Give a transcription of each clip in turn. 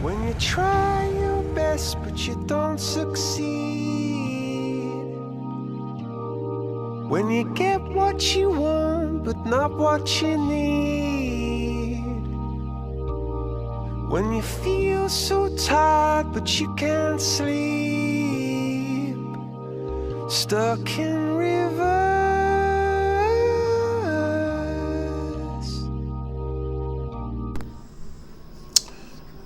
When you try your best but you don't succeed. When you get what you want but not what you need. When you feel so tired but you can't sleep. Stuck in reverse.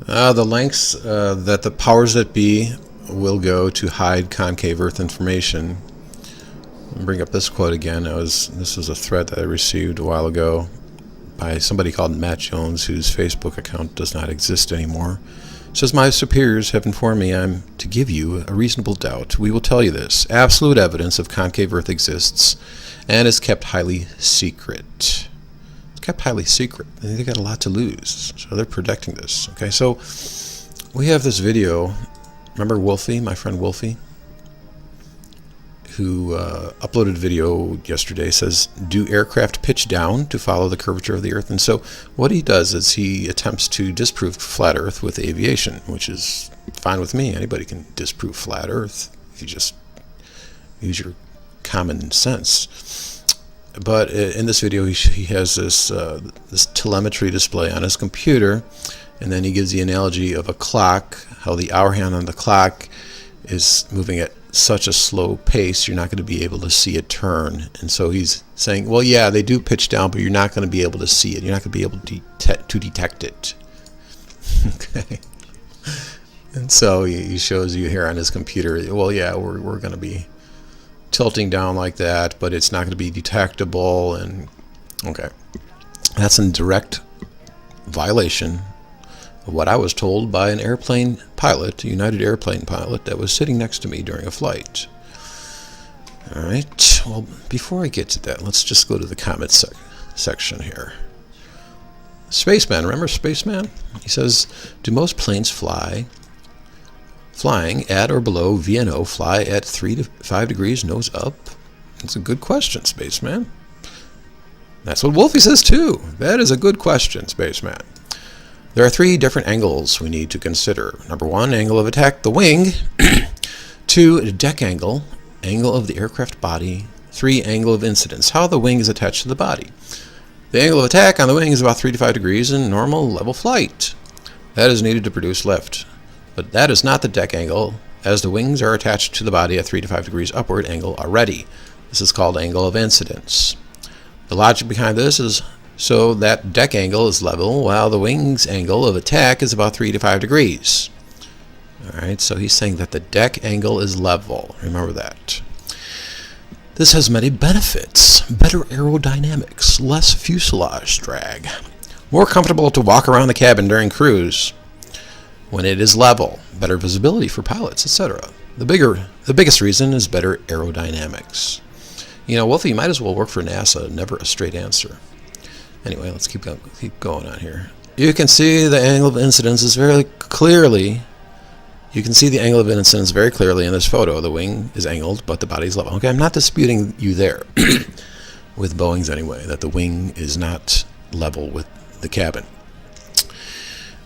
The lengths that the powers that be will go to hide concave Earth information. I'll bring up this quote again. This was a thread that I received a while ago by somebody called Matt Jones, whose Facebook account does not exist anymore. It says, "My superiors have informed me I'm to give you a reasonable doubt. We will tell you this. Absolute evidence of concave Earth exists and is kept highly secret." Kept highly secret. They got a lot to lose, so they're protecting this. Okay, so we have this video. Remember Wolfie, my friend Wolfie, who uploaded a video yesterday. Says, do aircraft pitch down to follow the curvature of the Earth? And so what he does is he attempts to disprove flat Earth with aviation, which is fine with me. Anybody can disprove flat Earth if you just use your common sense. But in this video, he has this telemetry display on his computer, and then he gives the analogy of a clock, how the hour hand on the clock is moving at such a slow pace, you're not going to be able to see it turn. And so he's saying, well, yeah, they do pitch down, but you're not going to be able to see it. You're not going to be able to detect it. Okay. And so he shows you here on his computer, well, yeah, we're going to be tilting down like that, but it's not going to be detectable. And okay, that's in direct violation of what I was told by an airplane pilot, a United airplane pilot that was sitting next to me during a flight. All right, well, before I get to that, let's just go to the comment section here. Spaceman, remember Spaceman? He says, do most planes flying at or below VNO fly at 3 to 5 degrees nose up? That's a good question, Spaceman. That's what Wolfie says too. That is a good question, Spaceman. There are 3 different angles we need to consider. Number 1, angle of attack, the wing. 2, deck angle, angle of the aircraft body. 3, angle of incidence, how the wing is attached to the body. The angle of attack on the wing is about 3 to 5 degrees in normal level flight. That is needed to produce lift. But that is not the deck angle, as the wings are attached to the body at 3 to 5 degrees upward angle already. This is called angle of incidence. The logic behind this is so that deck angle is level, while the wing's angle of attack is about 3 to 5 degrees. Alright, so he's saying that the deck angle is level. Remember that. This has many benefits. Better aerodynamics, less fuselage drag, more comfortable to walk around the cabin during cruise when it is level, better visibility for pilots, etc. The biggest reason is better aerodynamics. You know, Wolfie, you might as well work for NASA. Never a straight answer. Anyway, let's keep going on here. You can see the angle of incidence is very clearly. You can see the angle of incidence very clearly in this photo. The wing is angled, but the body is level. Okay, I'm not disputing you there, with Boeing's anyway, that the wing is not level with the cabin.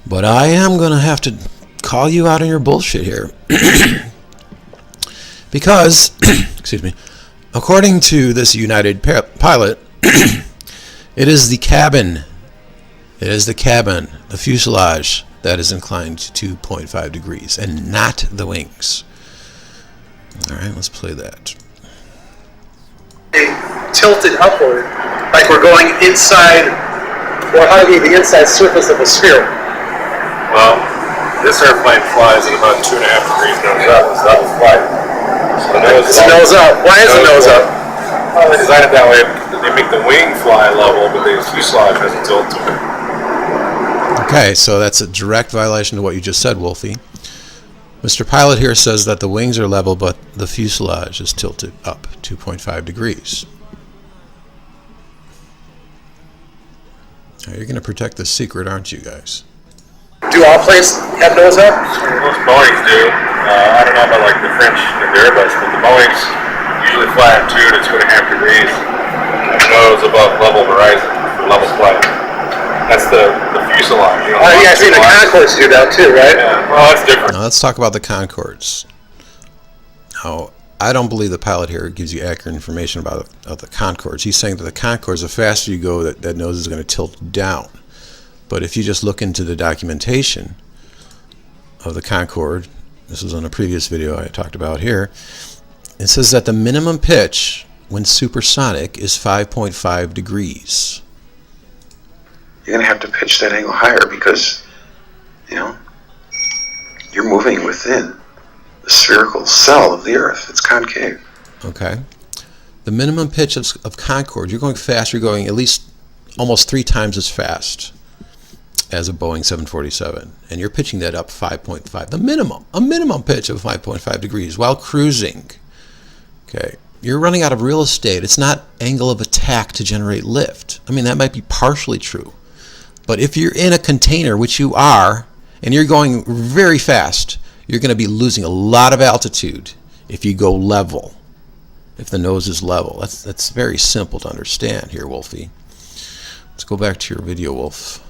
But I am going to have to call you out on your bullshit here. Because, excuse me, according to this United pilot, it is the cabin, the fuselage, that is inclined to 2.5 degrees, and not the wings. All right, let's play that. Tilted upward, like we're going inside, or hugging the inside surface of a sphere. Well, this airplane flies at about 2.5 degrees nose up. It's level flight. So It's nose up. Why is it nose up? Well, they design it that way. They make the wing fly level, but the fuselage has a tilt to it. Okay, so that's a direct violation of what you just said, Wolfie. Mr. Pilot here says that the wings are level, but the fuselage is tilted up 2.5 degrees. Now, you're going to protect this secret, aren't you guys? Do all planes have nose up? Most Boeings do. I don't know about like the French and the Airbus, but the Boeings usually fly at 2 to 2.5 degrees. Nose above level horizon for level flight. That's the fuselage. You know, Yeah, I see the Concords do that too, right? Yeah, well, that's different. Now let's talk about the Concords. Now, I don't believe the pilot here gives you accurate information about the Concords. He's saying that the Concords, the faster you go, that nose is going to tilt down. But if you just look into the documentation of the Concorde, this was on a previous video I talked about here, it says that the minimum pitch when supersonic is 5.5 degrees. You're going to have to pitch that angle higher because, you know, you're moving within the spherical cell of the Earth. It's concave. Okay. The minimum pitch of Concorde, you're going fast, you're going at least almost 3 times as fast as a Boeing 747. And you're pitching that up 5.5, a minimum pitch of 5.5 degrees while cruising. Okay. You're running out of real estate. It's not angle of attack to generate lift. I mean, that might be partially true. But if you're in a container, which you are, and you're going very fast, you're going to be losing a lot of altitude if you go level, if the nose is level. That's very simple to understand here, Wolfie. Let's go back to your video, Wolf.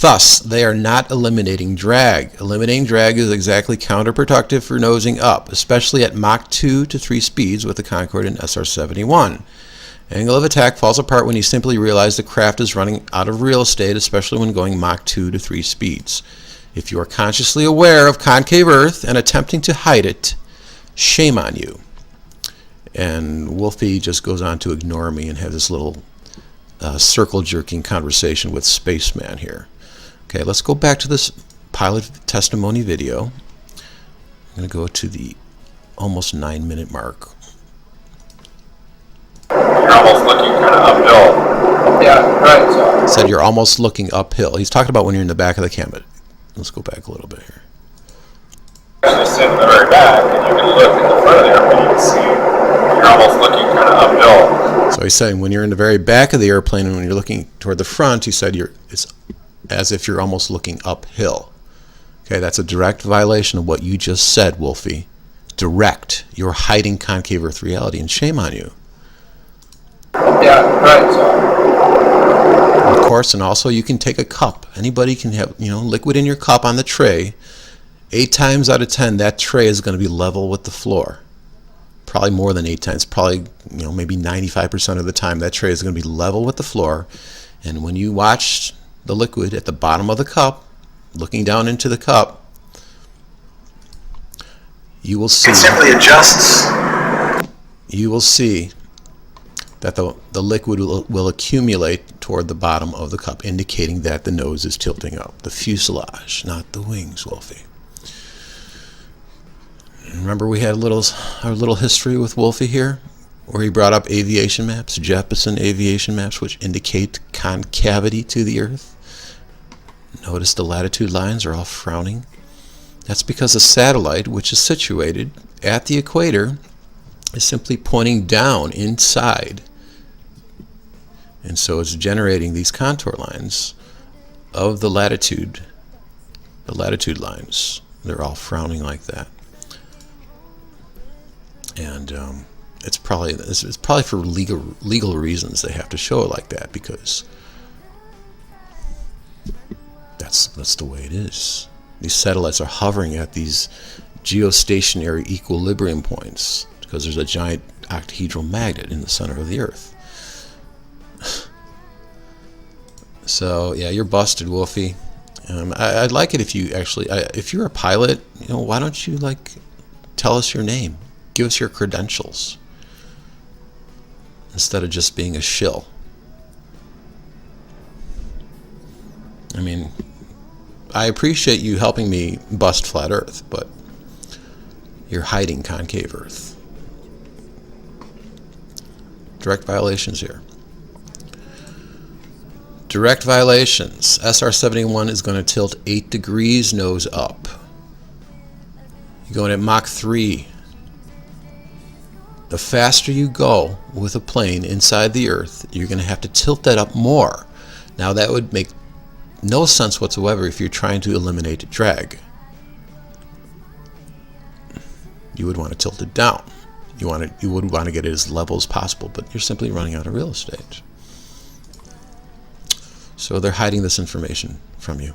Thus, they are not eliminating drag. Eliminating drag is exactly counterproductive for nosing up, especially at Mach 2 to 3 speeds with the Concorde and SR-71. Angle of attack falls apart when you simply realize the craft is running out of real estate, especially when going Mach 2 to 3 speeds. If you are consciously aware of concave Earth and attempting to hide it, shame on you. And Wolfie just goes on to ignore me and have this little circle-jerking conversation with Spaceman here. Okay, let's go back to this pilot testimony video. I'm going to go to the almost 9-minute mark. You're almost looking kind of uphill. Yeah, right. So Said you're almost looking uphill. He's talking about when you're in the back of the camera. Let's go back a little bit here. Actually sit in the very back, and you can look in the front of the airplane, you can see you're almost looking kind of uphill. So he's saying when you're in the very back of the airplane and when you're looking toward the front, he said it's as if you're almost looking uphill. Okay, that's a direct violation of what you just said, Wolfie. Direct. You're hiding concave Earth reality, and shame on you. yeah, right. So Of course, and also you can take a cup. Anybody can have, liquid in your cup on the tray. 8 times out of 10, that tray is going to be level with the floor. Probably more than 8 times. Probably, maybe 95% of the time, that tray is going to be level with the floor. And when you watch the liquid at the bottom of the cup, looking down into the cup, you will see. It simply adjusts. You will see that the liquid will accumulate toward the bottom of the cup, indicating that the nose is tilting up. The fuselage, not the wings, Wolfie. Remember we had our little history with Wolfie here, where he brought up aviation maps, Jeppesen aviation maps, which indicate concavity to the Earth. Notice the latitude lines are all frowning. That's because a satellite, which is situated at the equator, is simply pointing down inside. And so it's generating these contour lines of the latitude lines. They're all frowning like that. And it's probably for legal reasons they have to show it like that, because that's the way it is. These satellites are hovering at these geostationary equilibrium points because there's a giant octahedral magnet in the center of the Earth. So yeah, you're busted, Wolfie. I'd like it if you actually, if you're a pilot, why don't you tell us your name, give us your credentials, instead of just being a shill. I mean, I appreciate you helping me bust flat Earth, but you're hiding concave Earth. Direct violations here. Direct violations. SR-71 is going to tilt 8 degrees nose up. You're going at Mach 3. The faster you go with a plane inside the Earth, you're going to have to tilt that up more. Now that would make no sense whatsoever if you're trying to eliminate drag. You would want to tilt it down. You would want to get it as level as possible, but you're simply running out of real estate. So they're hiding this information from you.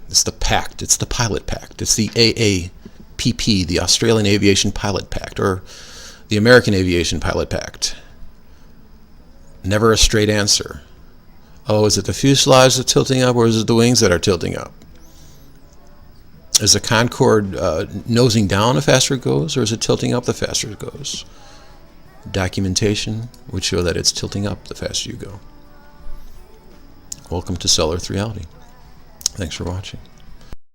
It's the Pact. It's the Pilot Pact. It's the AAPP, the Australian Aviation Pilot Pact, or the American Aviation Pilot Pact. Never a straight answer. Oh, is it the fuselage that's tilting up, or is it the wings that are tilting up? Is the Concorde nosing down the faster it goes, or is it tilting up the faster it goes? Documentation would show that it's tilting up the faster you go. Welcome to Cell Earth Reality. Thanks for watching.